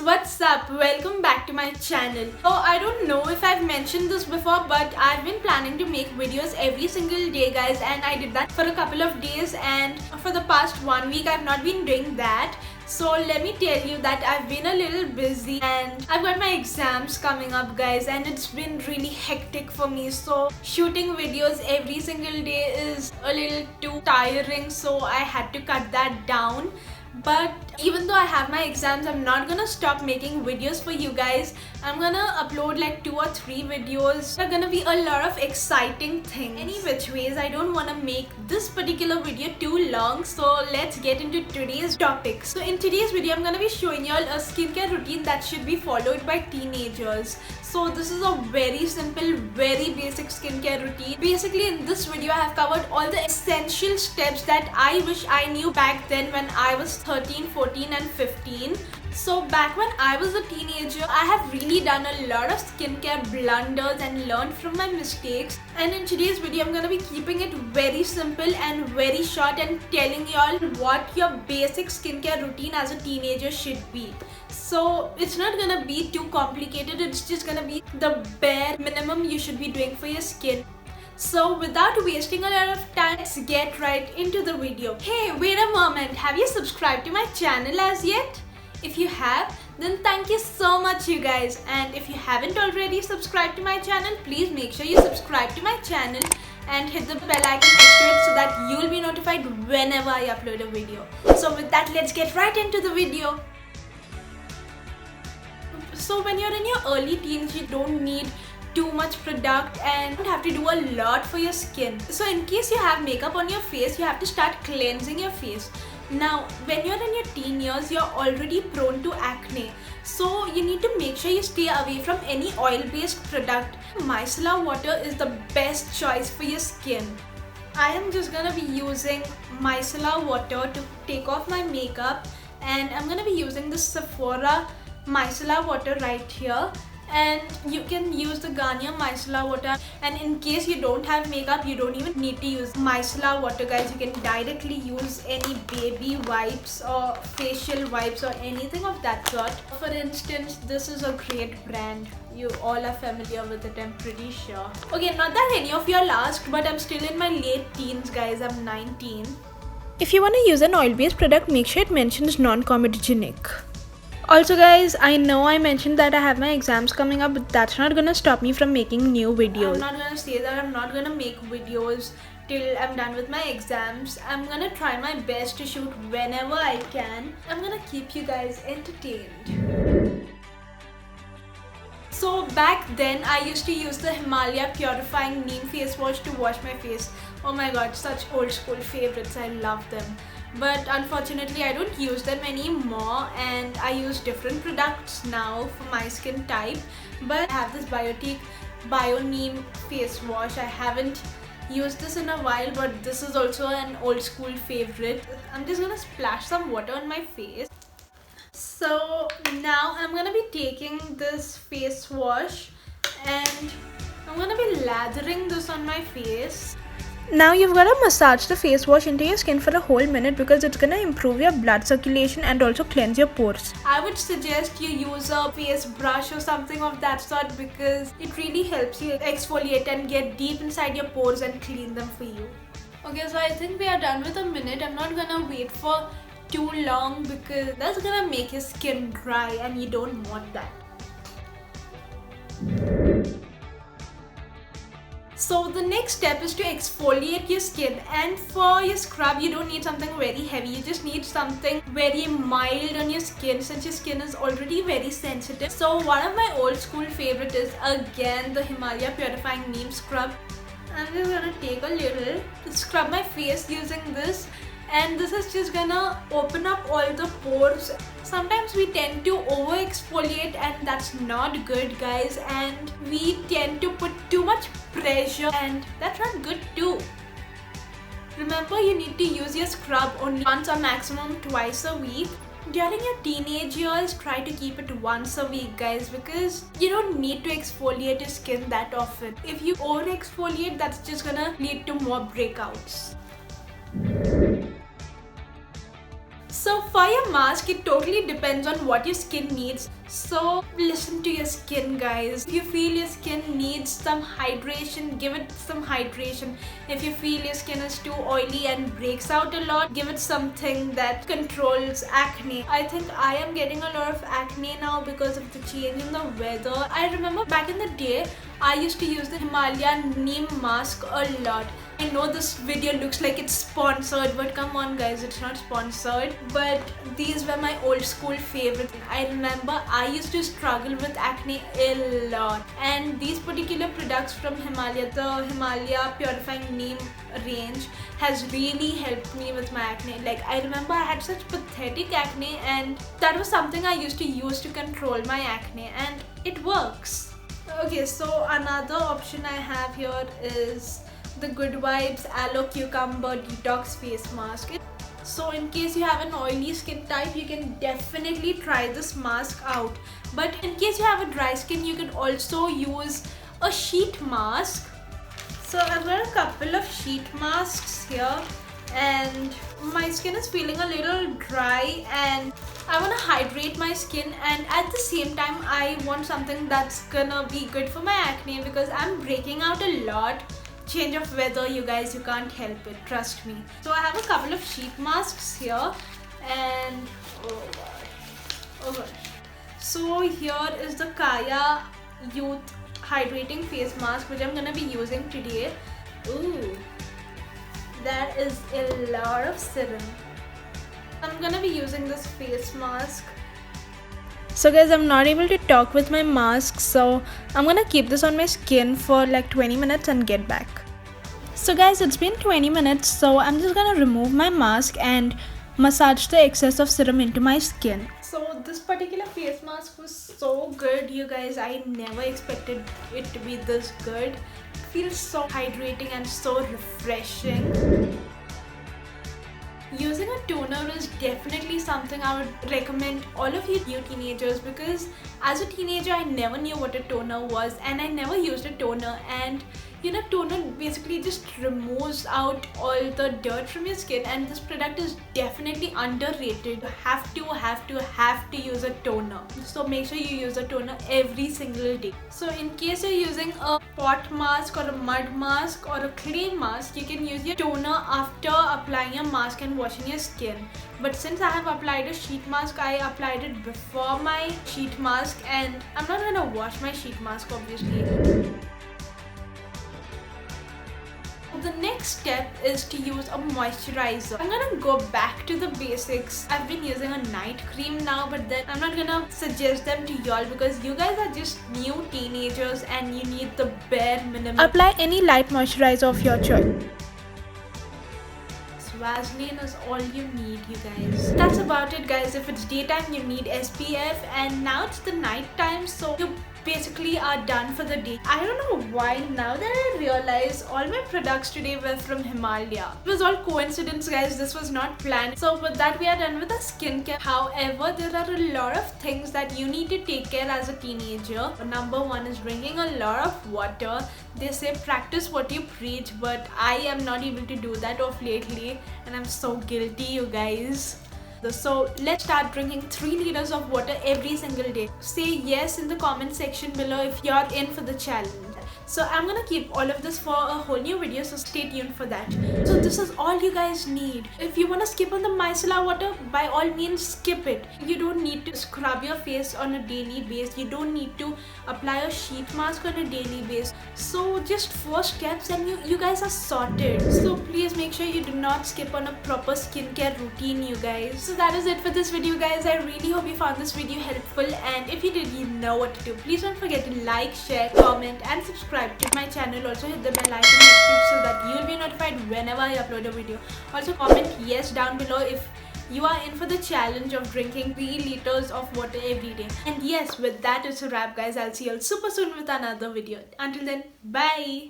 what's up? Welcome back to my channel. So I don't know if I've mentioned this before, but I've been planning to make videos every single day, guys, and I did that for a couple of days, and for the past 1 week I've not been doing that. So let me tell you that I've been a little busy and I've got my exams coming up, guys, and it's been really hectic for me. So shooting videos every single day is a little too tiring, so I had to cut that down. But even though I have my exams, I'm not gonna stop making videos for you guys. I'm gonna upload like 2 or 3 videos. There are gonna be a lot of exciting things. Any which ways, I don't wanna make this particular video too long, so let's get into today's topic. So in today's video, I'm gonna be showing y'all a skincare routine that should be followed by teenagers. So this is a very simple, very basic skincare routine. Basically, in this video, I have covered all the essential steps that I wish I knew back then when I was 13, 14 and 15. So back when I was a teenager, I have really done a lot of skincare blunders and learned from my mistakes. And in today's video, I'm going to be keeping it very simple and very short and telling y'all what your basic skincare routine as a teenager should be. So it's not gonna be too complicated, it's just gonna be the bare minimum you should be doing for your skin. So without wasting a lot of time, let's get right into the video. Hey, wait a moment, have you subscribed to my channel as yet? If you have, then thank you so much, you guys. And if you haven't already subscribed to my channel, please make sure you subscribe to my channel and hit the bell icon next to it so that you'll be notified whenever I upload a video. So with that, let's get right into the video. So when you're in your early teens, you don't need too much product and you have to do a lot for your skin. So in case you have makeup on your face, you have to start cleansing your face. Now when you're in your teen years, you're already prone to acne, so you need to make sure you stay away from any oil-based product. Micellar water is the best choice for your skin. I am just gonna be using micellar water to take off my makeup, and I'm gonna be using the Sephora micellar water right here, and you can use the Garnier micellar water. And in case you don't have makeup, you don't even need to use micellar water, guys. You can directly use any baby wipes or facial wipes or anything of that sort. For instance, this is a great brand. You all are familiar with it, I'm pretty sure. Okay, not that any of y'all asked, but I'm still in my late teens, guys. I'm 19. If you want to use an oil-based product, make sure it mentions non-comedogenic. Also, guys, I know I mentioned that I have my exams coming up, but that's not gonna stop me from making new videos. I'm not gonna say that I'm not gonna make videos till I'm done with my exams. I'm gonna try my best to shoot whenever I can. I'm gonna keep you guys entertained. So back then, I used to use the Himalaya Purifying Neem face wash to wash my face. Oh my god, such old school favorites, I love them. But unfortunately, I don't use them anymore, and I use different products now for my skin type. But I have this Biotique Bio Neem face wash. I haven't used this in a while, but this is also an old school favorite. I'm just gonna splash some water on my face. So now I'm gonna be taking this face wash and I'm gonna be lathering this on my face. Now you've got to massage the face wash into your skin for a whole minute because it's gonna improve your blood circulation and also cleanse your pores. I would suggest you use a face brush or something of that sort because it really helps you exfoliate and get deep inside your pores and clean them for you. Okay, so I think we are done with a minute. I'm not gonna wait for too long because that's gonna make your skin dry and you don't want that. So the next step is to exfoliate your skin, and for your scrub you don't need something very heavy, you just need something very mild on your skin since your skin is already very sensitive. So one of my old school favorite is again the Himalaya Purifying Neem scrub. I'm just gonna take a little to scrub my face using this, and this is just gonna open up all the pores. Sometimes we tend to over exfoliate and that's not good, guys, and we tend to put too much pressure and that's not good too. Remember, you need to use your scrub only once or maximum twice a week. During your teenage years, try to keep it once a week, guys, because you don't need to exfoliate your skin that often. If you over exfoliate, that's just gonna lead to more breakouts. So for your mask, it totally depends on what your skin needs. So listen to your skin, guys. If you feel your skin needs some hydration, give it some hydration. If you feel your skin is too oily and breaks out a lot, give it something that controls acne. I think I am getting a lot of acne now because of the change in the weather. I remember back in the day, I used to use the Himalaya Neem mask a lot. I know this video looks like it's sponsored, but come on guys, it's not sponsored. But these were my old school favorites. I remember I used to struggle with acne a lot, and these particular products from Himalaya, the Himalaya Purifying Neem range, has really helped me with my acne. Like, I remember I had such pathetic acne, and that was something I used to use to control my acne, and it works. Okay, so another option I have here is the Good Vibes Aloe Cucumber Detox Face Mask. So in case you have an oily skin type, you can definitely try this mask out. But in case you have a dry skin, you can also use a sheet mask. So I've got a couple of sheet masks here, and my skin is feeling a little dry, and I want to hydrate my skin, and at the same time I want something that's gonna be good for my acne because I'm breaking out a lot. Change of weather, you guys, you can't help it, trust me. So I have a couple of sheet masks here, and oh god. So here is the Kaya Youth Hydrating Face Mask, which I'm gonna be using today. Ooh, that is a lot of serum. I'm gonna be using this face mask. So guys, I'm not able to talk with my mask, so I'm gonna keep this on my skin for like 20 minutes and get back. So guys, it's been 20 minutes, so I'm just gonna remove my mask and massage the excess of serum into my skin. So this particular face mask was so good, you guys. I never expected it to be this good. It feels so hydrating and so refreshing. Using a toner is definitely something I would recommend all of you new teenagers, because as a teenager I never knew what a toner was, and I never used a toner, and you know, toner basically just removes out all the dirt from your skin, and this product is definitely underrated. You have to use a toner. So make sure you use a toner every single day. So in case you're using a pot mask or a mud mask or a clay mask, you can use your toner after applying your mask and washing your skin. But since I have applied a sheet mask, I applied it before my sheet mask, and I'm not gonna wash my sheet mask obviously. The next step is to use a moisturizer. I'm gonna go back to the basics. I've been using a night cream now, but then I'm not gonna suggest them to y'all because you guys are just new teenagers and you need the bare minimum. Apply any light moisturizer of your choice. Vaseline is all you need, you guys. That's about it, guys. If it's daytime, you need SPF, and now it's the night time, so you basically are done for the day. I don't know why, now that I realize all my products today were from Himalaya. It was all coincidence, guys. This was not planned. So with that, we are done with the skincare. However, there are a lot of things that you need to take care as a teenager. Number one is drinking a lot of water. They say practice what you preach, but I am not able to do that of lately, and I'm so guilty, you guys. So let's start drinking 3 liters of water every single day. Say yes in the comment section below if you're in for the challenge. So I'm gonna keep all of this for a whole new video, so stay tuned for that. So this is all you guys need. If you wanna skip on the micellar water, by all means skip it. You don't need to scrub your face on a daily basis. You don't need to apply a sheet mask on a daily basis. So just 4 steps and you guys are sorted. So please make sure you do not skip on a proper skincare routine, you guys. So that is it for this video, guys. I really hope you found this video helpful, and if you did, you know what to do. Please don't forget to like, share, comment and subscribe to my channel. Also hit the bell icon next to it so that you'll be notified whenever I upload a video. Also comment yes down below if you are in for the challenge of drinking 3 liters of water every day. And yes, with that it's a wrap, guys. I'll see you all super soon with another video. Until then, bye.